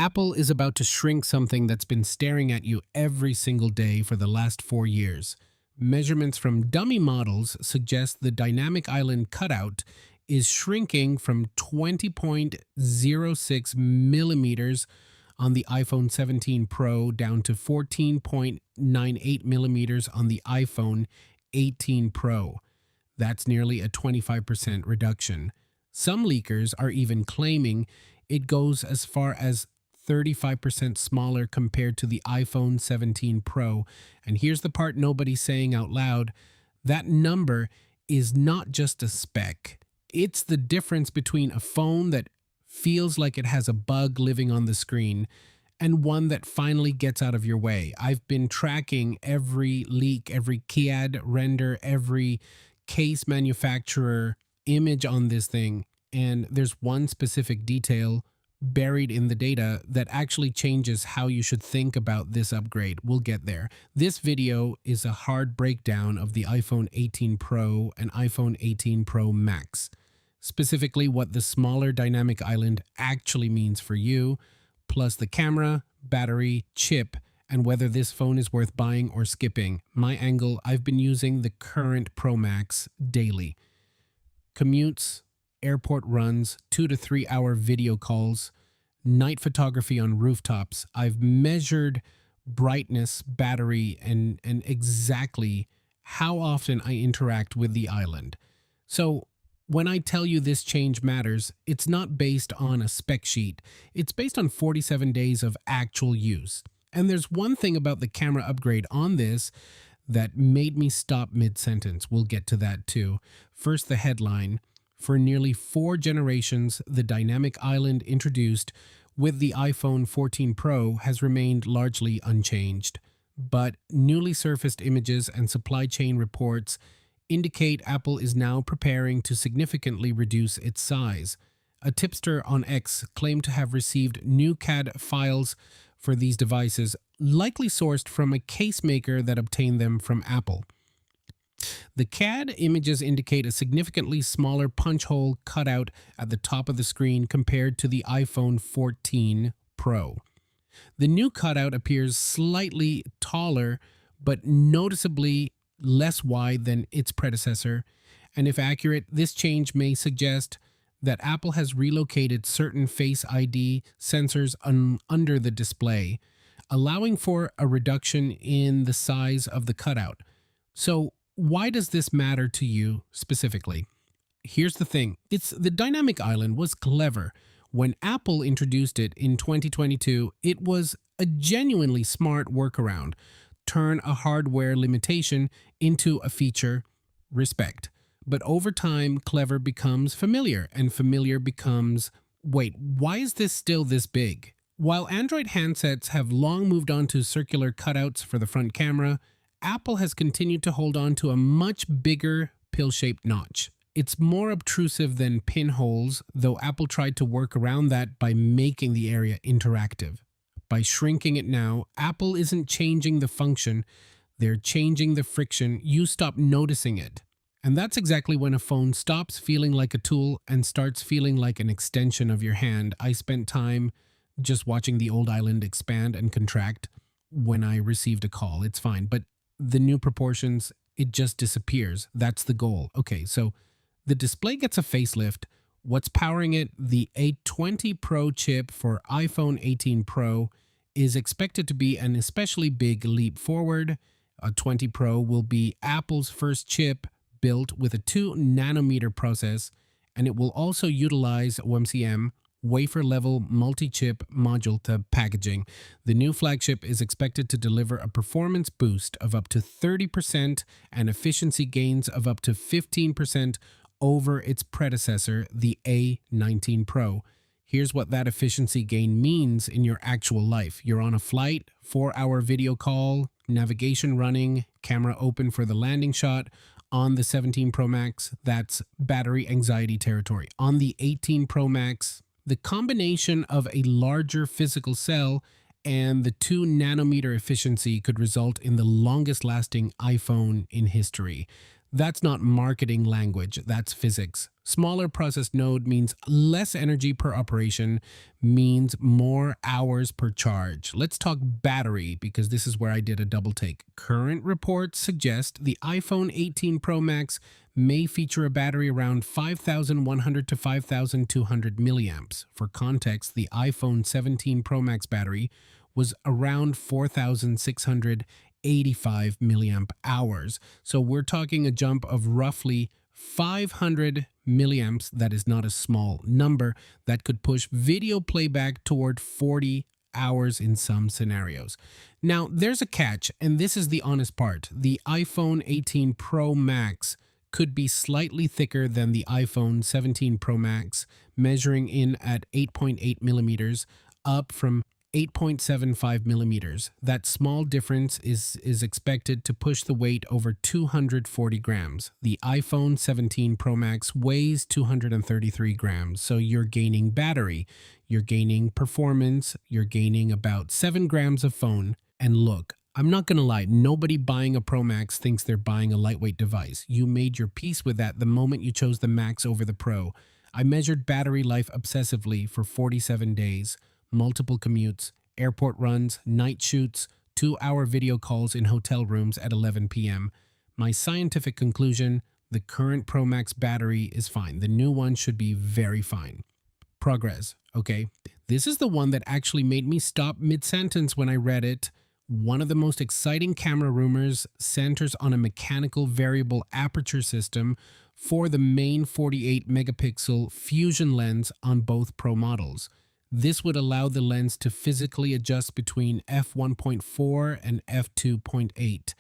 Apple is about to shrink something that's been staring at you every single day for the last 4 years. Measurements from dummy models suggest the dynamic island cutout is shrinking from 20.06 millimeters on the iPhone 17 Pro down to 14.98 millimeters on the iPhone 18 Pro. That's nearly a 25% reduction. Some leakers are even claiming it goes as far as 35% smaller compared to the iPhone 17 Pro. And here's the part nobody's saying out loud. That number is not just a spec. It's the difference between a phone that feels like it has a bug living on the screen and one that finally gets out of your way. I've been tracking every leak, every CAD render, every case manufacturer image on this thing, and there's one specific detail buried in the data that actually changes how you should think about this upgrade. We'll get there. This video is a hard breakdown of the iPhone 18 Pro and iPhone 18 Pro Max, specifically what the smaller dynamic island actually means for you, plus the camera, battery, chip, and whether this phone is worth buying or skipping. My angle, I've been using the current Pro Max daily. Commutes, airport runs, 2 to 3 hour video calls, night photography on rooftops. I've measured brightness, battery, and exactly how often I interact with the island. So when I tell you this change matters, it's not based on a spec sheet. It's based on 47 days of actual use. And there's one thing about the camera upgrade on this that made me stop mid-sentence. We'll get to that too. First, the headline. For nearly 4 generations, the dynamic island introduced with the iPhone 14 Pro has remained largely unchanged. But newly surfaced images and supply chain reports indicate Apple is now preparing to significantly reduce its size. A tipster on X claimed to have received new CAD files for these devices, likely sourced from a case maker that obtained them from Apple. The CAD images indicate a significantly smaller punch hole cutout at the top of the screen compared to the iPhone 14 Pro. The new cutout appears slightly taller, but noticeably less wide than its predecessor, and if accurate, this change may suggest that Apple has relocated certain Face ID sensors under the display, allowing for a reduction in the size of the cutout. So why does this matter to you specifically? Here's the thing. The dynamic island was clever. When Apple introduced it in 2022, it was a genuinely smart workaround. Turn a hardware limitation into a feature. Respect. But over time, clever becomes familiar, and familiar becomes, wait, why is this still this big? While Android handsets have long moved on to circular cutouts for the front camera, Apple has continued to hold on to a much bigger pill-shaped notch. It's more obtrusive than pinholes, though Apple tried to work around that by making the area interactive. By shrinking it now, Apple isn't changing the function, they're changing the friction. You stop noticing it. And that's exactly when a phone stops feeling like a tool and starts feeling like an extension of your hand. I spent time just watching the old island expand and contract when I received a call. It's fine. But the new proportions, it just disappears. That's the goal. Okay, so the display gets a facelift. What's powering it? The A20 Pro chip for iPhone 18 Pro is expected to be an especially big leap forward. A 20 Pro will be Apple's first chip built with a 2 nanometer process, and it will also utilize OMCM, wafer-level multi-chip module to packaging. The new flagship is expected to deliver a performance boost of up to 30% and efficiency gains of up to 15% over its predecessor, the A19 Pro. Here's what that efficiency gain means in your actual life. You're on a flight, 4-hour video call, navigation running, camera open for the landing shot. On the 17 Pro Max, that's battery anxiety territory. On the 18 Pro Max, the combination of a larger physical cell and the 2 nanometer efficiency could result in the longest lasting iPhone in history. That's not marketing language, that's physics. Smaller process node means less energy per operation, means more hours per charge. Let's talk battery because this is where I did a double take. Current reports suggest the iPhone 18 Pro Max may feature a battery around 5,100 to 5,200 milliamps. For context, the iPhone 17 Pro Max battery was around 4,685 milliamp hours. So we're talking a jump of roughly 500 milliamps. That is not a small number that could push video playback toward 40 hours in some scenarios. Now, there's a catch, and this is the honest part. The iPhone 18 Pro Max could be slightly thicker than the iPhone 17 Pro Max, measuring in at 8.8 millimeters, up from 8.75 millimeters. That small difference is expected to push the weight over 240 grams. The iPhone 17 Pro Max weighs 233 grams, so you're gaining battery, you're gaining performance, you're gaining about 7 grams of phone. And look, I'm not going to lie, nobody buying a Pro Max thinks they're buying a lightweight device. You made your peace with that the moment you chose the Max over the Pro. I measured battery life obsessively for 47 days. Multiple commutes, airport runs, night shoots, 2-hour video calls in hotel rooms at 11 p.m. My scientific conclusion, the current Pro Max battery is fine. The new one should be very fine. Progress, okay? This is the one that actually made me stop mid-sentence when I read it. One of the most exciting camera rumors centers on a mechanical variable aperture system for the main 48 megapixel fusion lens on both Pro models. This would allow the lens to physically adjust between f1.4 and f2.8,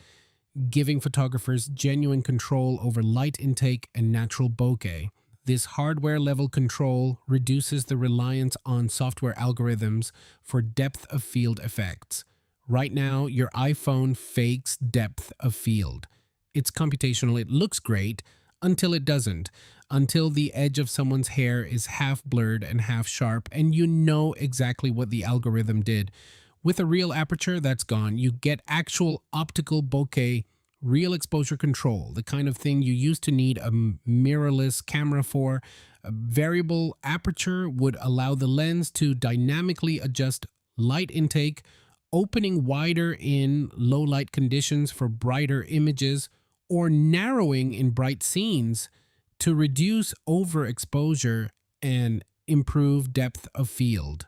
giving photographers genuine control over light intake and natural bokeh. This hardware-level control reduces the reliance on software algorithms for depth of field effects. Right now, your iPhone fakes depth of field. It's computational, it looks great, until it doesn't. Until the edge of someone's hair is half blurred and half sharp, and you know exactly what the algorithm did. With a real aperture, that's gone. You get actual optical bokeh, real exposure control, the kind of thing you used to need a mirrorless camera for. A variable aperture would allow the lens to dynamically adjust light intake, opening wider in low light conditions for brighter images, or narrowing in bright scenes to reduce overexposure and improve depth of field.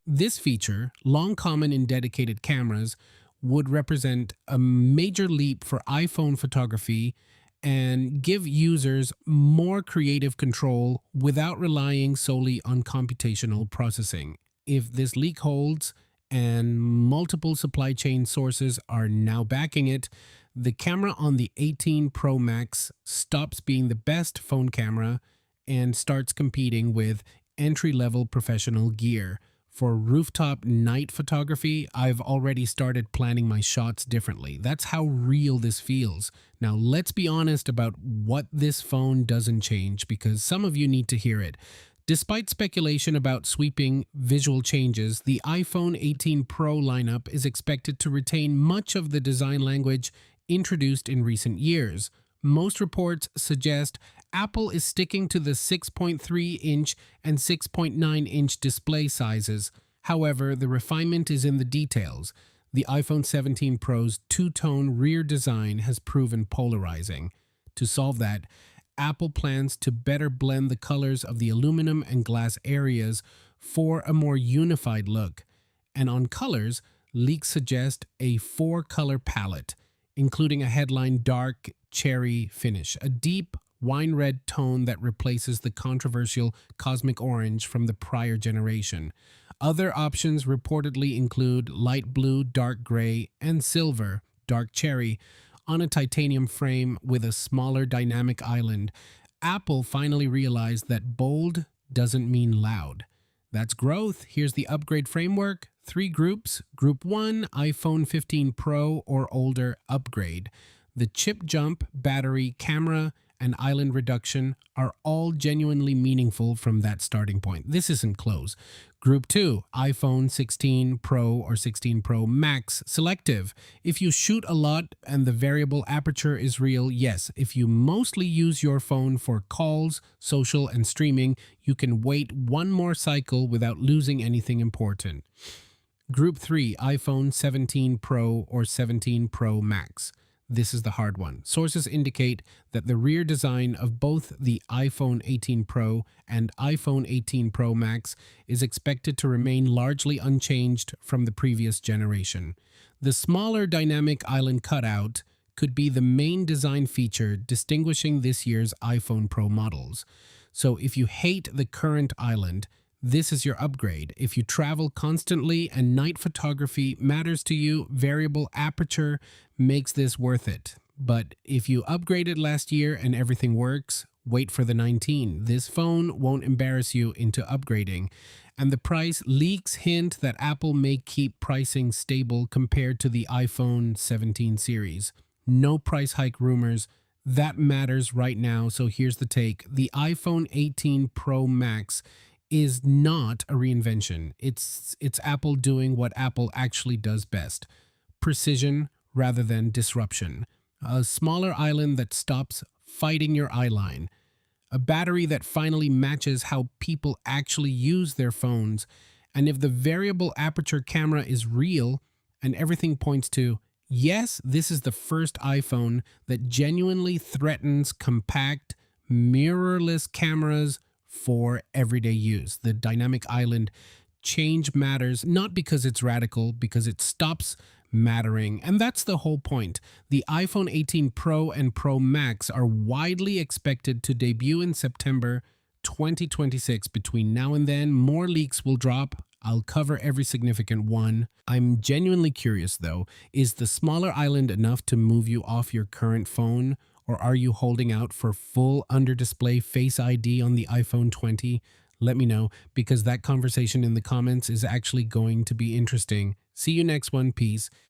This feature, long common in dedicated cameras, would represent a major leap for iPhone photography and give users more creative control without relying solely on computational processing. If this leak holds, and multiple supply chain sources are now backing it, the camera on the 18 Pro Max stops being the best phone camera and starts competing with entry-level professional gear. For rooftop night photography, I've already started planning my shots differently. That's how real this feels. Now, let's be honest about what this phone doesn't change, because some of you need to hear it. Despite speculation about sweeping visual changes, the iPhone 18 Pro lineup is expected to retain much of the design language introduced in recent years. Most reports suggest Apple is sticking to the 6.3-inch and 6.9-inch display sizes. However, the refinement is in the details. The iPhone 17 Pro's two-tone rear design has proven polarizing. To solve that, Apple plans to better blend the colors of the aluminum and glass areas for a more unified look. And on colors, leaks suggest a 4-color palette, including a headline dark cherry finish, a deep wine red tone that replaces the controversial cosmic orange from the prior generation. Other options reportedly include light blue, dark gray, and silver, dark cherry, on a titanium frame with a smaller dynamic island. Apple finally realized that bold doesn't mean loud. That's growth. Here's the upgrade framework. 3 groups. Group 1, iPhone 15 Pro or older upgrade. The chip jump, battery, camera, and island reduction are all genuinely meaningful from that starting point. This isn't close. Group 2, iPhone 16 Pro or 16 Pro Max selective. If you shoot a lot and the variable aperture is real, yes. If you mostly use your phone for calls, social, and streaming, you can wait one more cycle without losing anything important. Group 3, iPhone 17 Pro or 17 Pro Max. This is the hard one. Sources indicate that the rear design of both the iPhone 18 Pro and iPhone 18 Pro Max is expected to remain largely unchanged from the previous generation. The smaller dynamic island cutout could be the main design feature distinguishing this year's iPhone Pro models. So if you hate the current island, this is your upgrade. If you travel constantly and night photography matters to you, variable aperture makes this worth it. But if you upgraded last year and everything works, wait for the 19. This phone won't embarrass you into upgrading. And the price leaks hint that Apple may keep pricing stable compared to the iPhone 17 series. No price hike rumors. That matters right now, so here's the take. The iPhone 18 Pro Max is not a reinvention. It's Apple doing what Apple actually does best. Precision rather than disruption. A smaller island that stops fighting your eyeline. A battery that finally matches how people actually use their phones. And if the variable aperture camera is real and everything points to, yes, this is the first iPhone that genuinely threatens compact, mirrorless cameras for everyday use. The dynamic island change matters not because it's radical, because it stops mattering. And that's the whole point. The iPhone 18 Pro and Pro Max are widely expected to debut in September 2026. Between now and then, more leaks will drop. I'll cover every significant one. I'm genuinely curious though, is the smaller island enough to move you off your current phone? Or are you holding out for full under-display Face ID on the iPhone 20? Let me know, because that conversation in the comments is actually going to be interesting. See you next one. Peace.